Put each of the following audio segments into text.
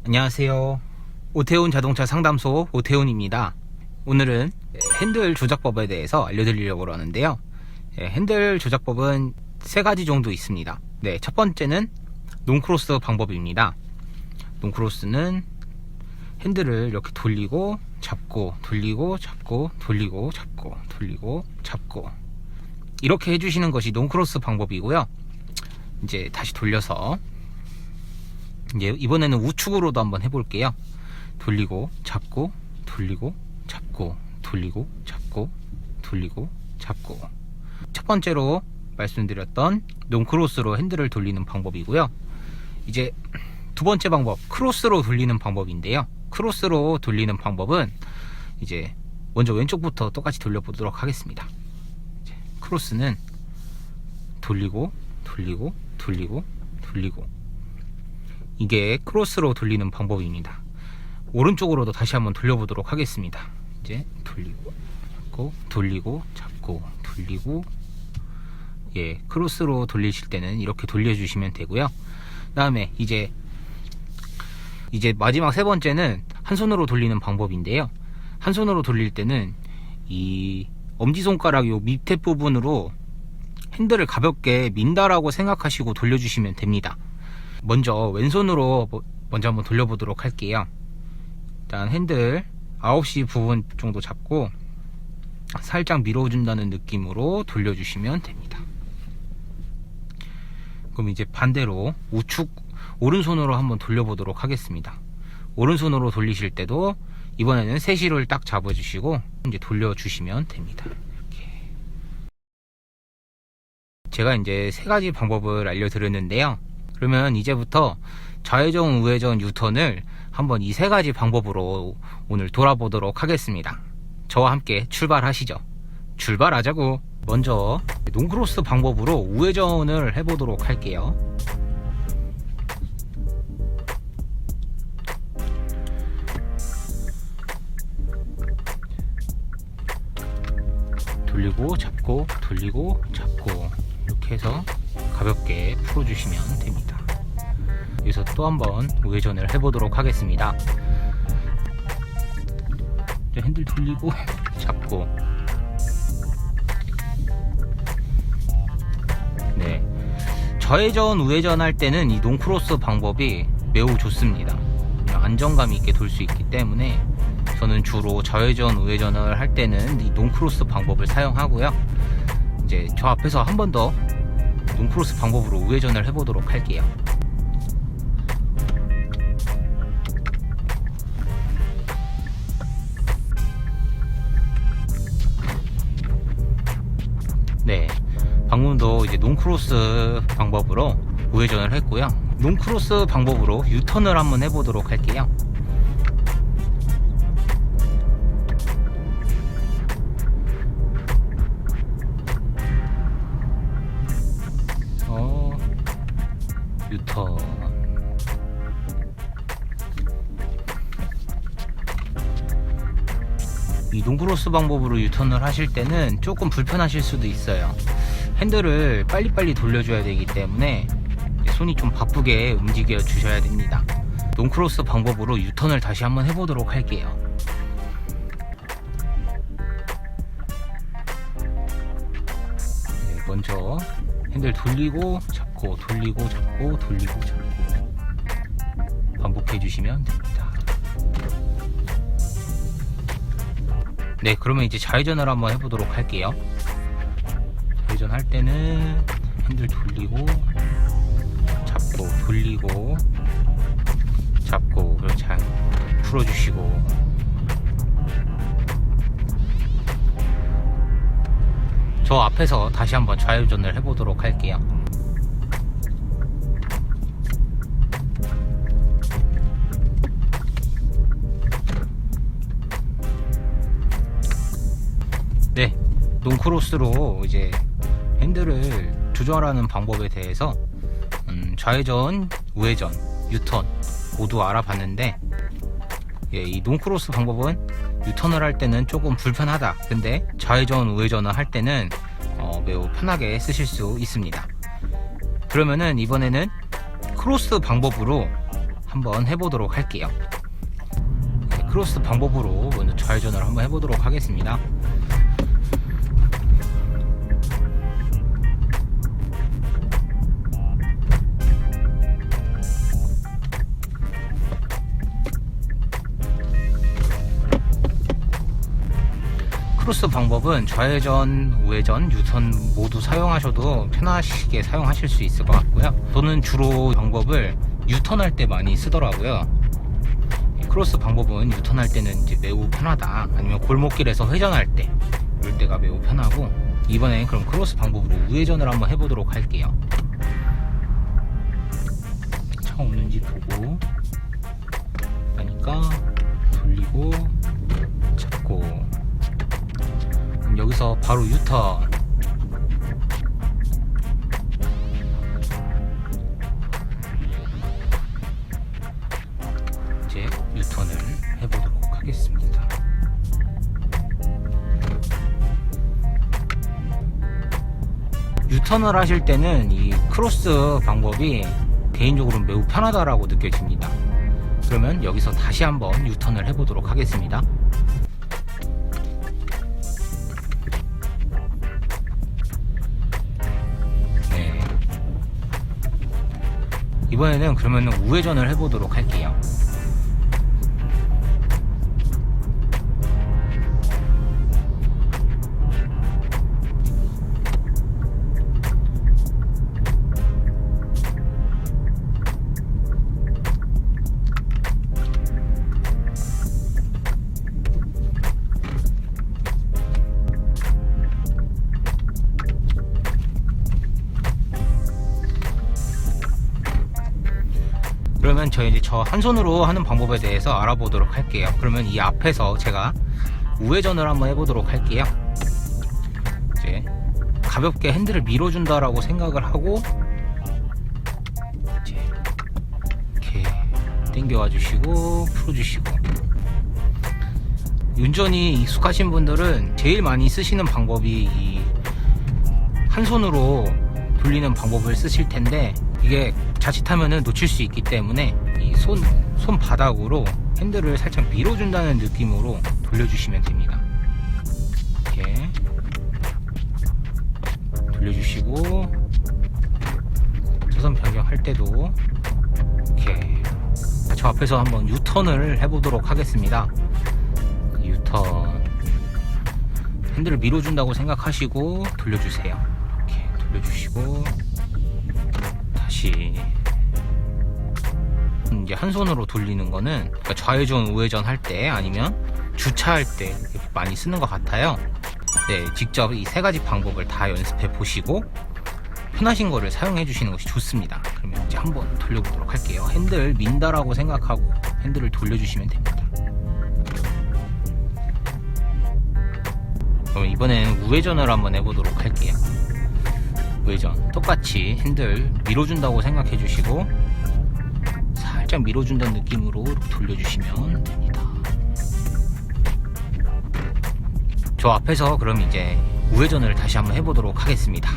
안녕하세요. 오태훈 자동차 상담소 오태훈입니다. 오늘은 핸들 조작법에 대해서 알려드리려고 하는데요. 핸들 조작법은 세 가지 정도 있습니다. 첫 번째는 논크로스 방법입니다. 논크로스는 핸들을 이렇게 돌리고 잡고 돌리고 잡고 돌리고 잡고 돌리고 잡고 이렇게 해주시는 것이 논크로스 방법이고요. 이제 다시 돌려서 이번에는 우측으로도 한번 해볼게요. 돌리고 잡고 돌리고 잡고 돌리고 잡고 돌리고 잡고. 첫 번째로 말씀드렸던 논크로스로 핸들을 돌리는 방법이고요. 이제 두 번째 방법, 크로스로 돌리는 방법인데요. 크로스로 돌리는 방법은 이제 먼저 왼쪽부터 똑같이 돌려보도록 하겠습니다. 크로스는 돌리고 돌리고 돌리고 돌리고, 이게 크로스로 돌리는 방법입니다. 오른쪽으로도 다시 한번 돌려보도록 하겠습니다. 이제 돌리고 잡고 돌리고 잡고 돌리고. 크로스로 돌리실 때는 이렇게 돌려주시면 되고요. 그 다음에 이제 마지막 세 번째는 한 손으로 돌리는 방법인데요. 한 손으로 돌릴 때는 이 엄지손가락 요 밑에 부분으로 핸들을 가볍게 민다라고 생각하시고 돌려주시면 됩니다. 먼저 왼손으로 먼저 한번 돌려보도록 할게요. 일단 핸들 9시 부분 정도 잡고 살짝 밀어준다는 느낌으로 돌려주시면 됩니다. 그럼 이제 반대로 우측 오른손으로 한번 돌려보도록 하겠습니다. 오른손으로 돌리실 때도 이번에는 세시를 딱 잡아주시고 이제 돌려주시면 됩니다. 이렇게. 제가 이제 세 가지 방법을 알려드렸는데요. 그러면 이제부터 좌회전, 우회전, 유턴을 한번 이 세 가지 방법으로 오늘 돌아보도록 하겠습니다. 저와 함께 출발하시죠. 출발하자고. 먼저 논크로스 방법으로 우회전을 해보도록 할게요. 돌리고 잡고 돌리고 잡고 이렇게 해서 가볍게 풀어주시면 됩니다. 여기서 또 한번 우회전을 해보도록 하겠습니다. 핸들 돌리고 잡고. 좌회전 우회전 할 때는 이 논크로스 방법이 매우 좋습니다. 안정감 있게 돌 수 있기 때문에 저는 주로 좌회전 우회전을 할 때는 이 논크로스 방법을 사용하고요. 이제 저 앞에서 한 번 더 논크로스 방법으로 우회전을 해보도록 할게요. 방금도 이제 논크로스 방법으로 우회전을 했고요. 논크로스 방법으로 유턴을 한번 해보도록 할게요. 유턴. 이 논크로스 방법으로 유턴을 하실 때는 조금 불편하실 수도 있어요. 핸들을 빨리빨리 돌려줘야 되기 때문에 손이 좀 바쁘게 움직여 주셔야 됩니다. 논크로스 방법으로 유턴을 다시 한번 해보도록 할게요. 먼저 핸들 돌리고 잡고 돌리고 잡고 돌리고 잡고 반복해 주시면 됩니다. 그러면 이제 좌회전을 한번 해보도록 할게요. 좌회전 할 때는 핸들 돌리고 잡고 돌리고 잡고 잘 풀어주시고. 저 앞에서 다시 한번 좌회전을 해보도록 할게요. 논크로스로 이제 핸들을 조절하는 방법에 대해서 좌회전, 우회전, 유턴 모두 알아봤는데, 이 논크로스 방법은 유턴을 할 때는 조금 불편하다, 근데 좌회전, 우회전을 할 때는 매우 편하게 쓰실 수 있습니다. 그러면은 이번에는 크로스 방법으로 한번 해보도록 할게요. 크로스 방법으로 먼저 좌회전을 한번 해보도록 하겠습니다. 크로스 방법은 좌회전, 우회전, 유턴 모두 사용하셔도 편하시게 사용하실 수 있을 것 같고요. 저는 주로 방법을 유턴할 때 많이 쓰더라고요. 크로스 방법은 유턴할 때는 이제 매우 편하다, 아니면 골목길에서 회전할 때 이럴 때가 매우 편하고, 이번엔 그럼 크로스 방법으로 우회전을 한번 해보도록 할게요. 차 없는지 보고 하니까 돌리고 잡고, 여기서 바로 유턴. 이제 유턴을 해보도록 하겠습니다. 유턴을 하실 때는 이 크로스 방법이 개인적으로 매우 편하다라고 느껴집니다. 그러면 여기서 다시 한번 유턴을 해보도록 하겠습니다. 이번에는 그러면 우회전을 해보도록 할게요. 그러면 이제 저 한 손으로 하는 방법에 대해서 알아보도록 할게요. 그러면 이 앞에서 제가 우회전을 한번 해보도록 할게요. 이제 가볍게 핸들을 밀어준다라고 생각을 하고 이제 이렇게 당겨와 주시고 풀어주시고. 운전이 익숙하신 분들은 제일 많이 쓰시는 방법이 이 한 손으로 돌리는 방법을 쓰실 텐데, 이게 자칫하면은 놓칠 수 있기 때문에 이 손바닥으로 핸들을 살짝 밀어준다는 느낌으로 돌려주시면 됩니다. 이렇게 돌려주시고, 차선 변경할 때도 이렇게. 저 앞에서 한번 유턴을 해보도록 하겠습니다. 유턴, 핸들을 밀어준다고 생각하시고 돌려주세요. 이렇게 돌려주시고 다시. 이제 한 손으로 돌리는 거는 그러니까 좌회전, 우회전 할 때 아니면 주차할 때 많이 쓰는 것 같아요. 네, 직접 이 세 가지 방법을 다 연습해 보시고 편하신 거를 사용해 주시는 것이 좋습니다. 그러면 이제 한번 돌려보도록 할게요. 핸들 민다라고 생각하고 핸들을 돌려주시면 됩니다. 그럼 이번에는 우회전을 한번 해보도록 할게요. 우회전 똑같이 핸들 밀어준다고 생각해 주시고 살짝 밀어준다는 느낌으로 돌려주시면 됩니다. 저 앞에서 그럼 이제 우회전을 다시 한번 해보도록 하겠습니다.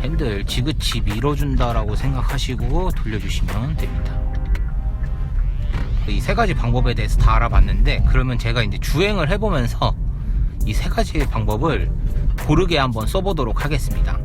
핸들 지그치 밀어준다라고 생각하시고 돌려주시면 됩니다. 이 세 가지 방법에 대해서 다 알아봤는데, 그러면 제가 이제 주행을 해보면서 이 세 가지 방법을 고르게 한번 써보도록 하겠습니다.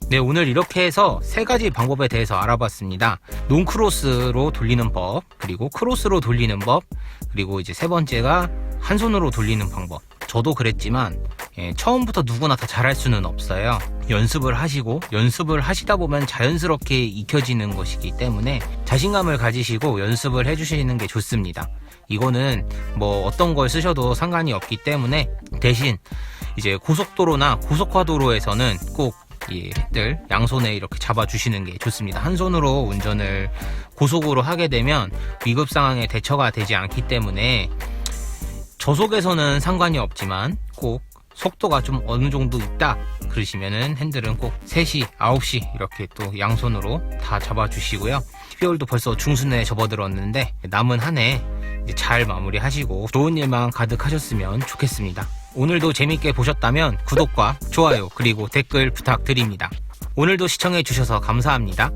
네, 오늘 이렇게 해서 3가지 방법에 대해서 알아봤습니다. 논크로스로 돌리는 법, 그리고 크로스로 돌리는 법, 그리고 이제 3번째가 한 손으로 돌리는 방법. 저도 그랬지만 처음부터 누구나 다 잘할 수는 없어요. 연습을 하시다 보면 자연스럽게 익혀지는 것이기 때문에 자신감을 가지시고 연습을 해주시는 게 좋습니다. 이거는 뭐 어떤 걸 쓰셔도 상관이 없기 때문에, 대신 이제 고속도로나 고속화도로에서는 꼭 이 핸들 양손에 이렇게 잡아주시는 게 좋습니다. 한 손으로 운전을 고속으로 하게 되면 위급 상황에 대처가 되지 않기 때문에 저속에서는 상관이 없지만 꼭 속도가 좀 어느 정도 있다 그러시면은 핸들은 꼭 3시, 9시 이렇게 또 양손으로 다 잡아주시고요. 12월도 벌써 중순에 접어들었는데 남은 한 해 잘 마무리하시고 좋은 일만 가득하셨으면 좋겠습니다. 오늘도 재밌게 보셨다면 구독과 좋아요 그리고 댓글 부탁드립니다. 오늘도 시청해 주셔서 감사합니다.